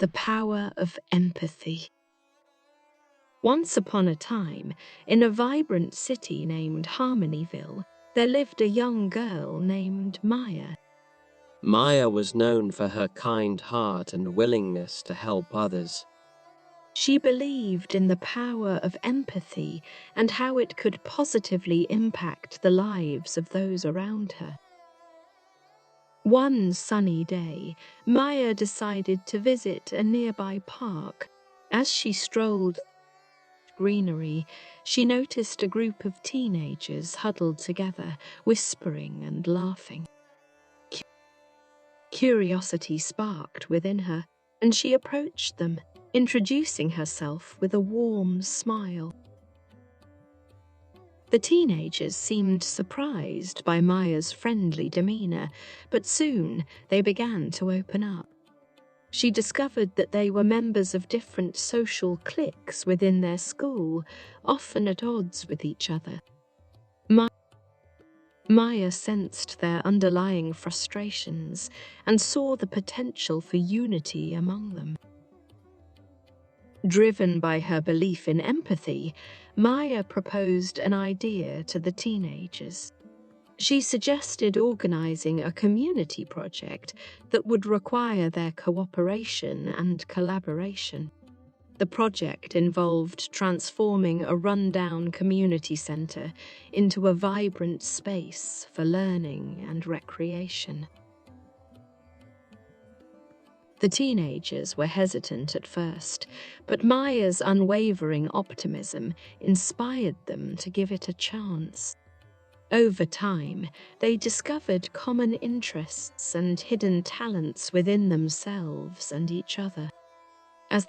The power of empathy. Once upon a time, in a vibrant city named Harmonyville, there lived a young girl named Maya. Maya was known for her kind heart and willingness to help others. She believed in the power of empathy and how it could positively impact the lives of those around her. One sunny day, Maya decided to visit a nearby park. As she strolled through greenery, she noticed a group of teenagers huddled together, whispering and laughing. Curiosity sparked within her, and she approached them, introducing herself with a warm smile. The teenagers seemed surprised by Maya's friendly demeanor, but soon they began to open up. She discovered that they were members of different social cliques within their school, often at odds with each other. Maya sensed their underlying frustrations and saw the potential for unity among them. Driven by her belief in empathy, Maya proposed an idea to the teenagers. She suggested organizing a community project that would require their cooperation and collaboration. The project involved transforming a rundown community center into a vibrant space for learning and recreation. The teenagers were hesitant at first, but Maya's unwavering optimism inspired them to give it a chance. Over time, they discovered common interests and hidden talents within themselves and each other. As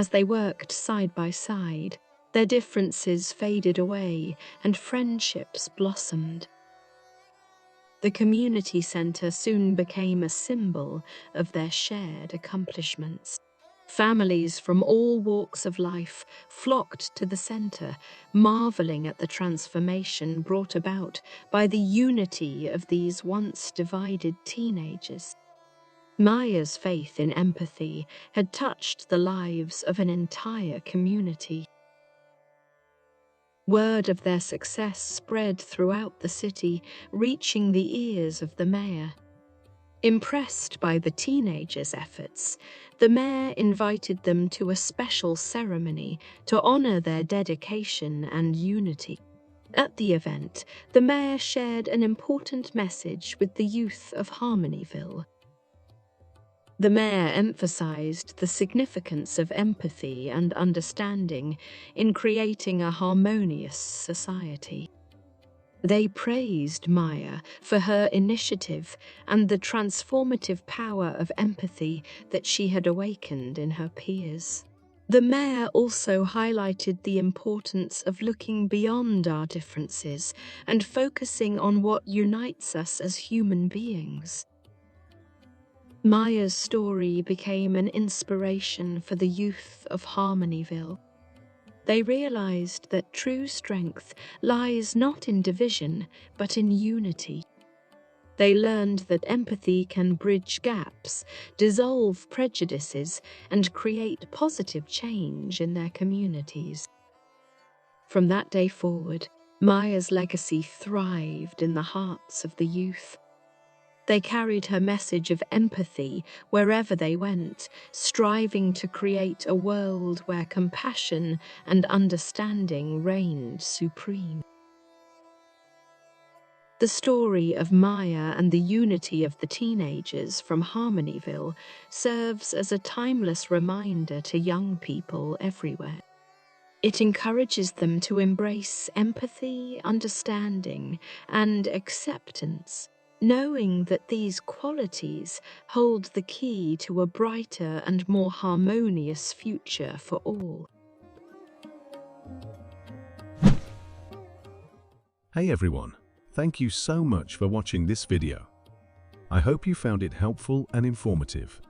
they worked side by side, their differences faded away and friendships blossomed. The community center soon became a symbol of their shared accomplishments. Families from all walks of life flocked to the center, marveling at the transformation brought about by the unity of these once divided teenagers. Maya's faith in empathy had touched the lives of an entire community. Word of their success spread throughout the city, reaching the ears of the mayor. Impressed by the teenagers' efforts, the mayor invited them to a special ceremony to honor their dedication and unity. At the event, the mayor shared an important message with the youth of Harmonyville. The mayor emphasized the significance of empathy and understanding in creating a harmonious society. They praised Maya for her initiative and the transformative power of empathy that she had awakened in her peers. The mayor also highlighted the importance of looking beyond our differences and focusing on what unites us as human beings. Maya's story became an inspiration for the youth of Harmonyville. They realized that true strength lies not in division, but in unity. They learned that empathy can bridge gaps, dissolve prejudices, and create positive change in their communities. From that day forward, Maya's legacy thrived in the hearts of the youth. They carried her message of empathy wherever they went, striving to create a world where compassion and understanding reigned supreme. The story of Maya and the unity of the teenagers from Harmonyville serves as a timeless reminder to young people everywhere. It encourages them to embrace empathy, understanding, and acceptance, knowing that these qualities hold the key to a brighter and more harmonious future for all. Hey everyone, thank you so much for watching this video. I hope you found it helpful and informative.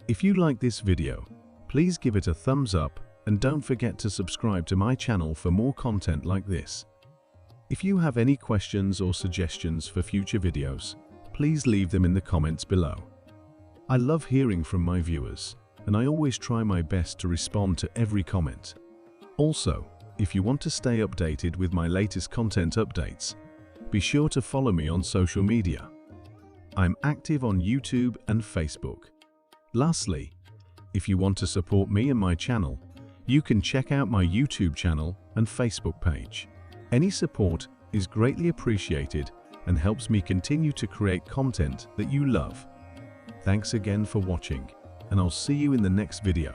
If you like this video, please give it a thumbs up and don't forget to subscribe to my channel for more content like this. If you have any questions or suggestions for future videos, please leave them in the comments below. I love hearing from my viewers, and I always try my best to respond to every comment. Also, if you want to stay updated with my latest content updates, be sure to follow me on social media. I'm active on YouTube and Facebook. Lastly, if you want to support me and my channel, you can check out my YouTube channel and Facebook page. Any support is greatly appreciated and helps me continue to create content that you love. Thanks again for watching, and I'll see you in the next video.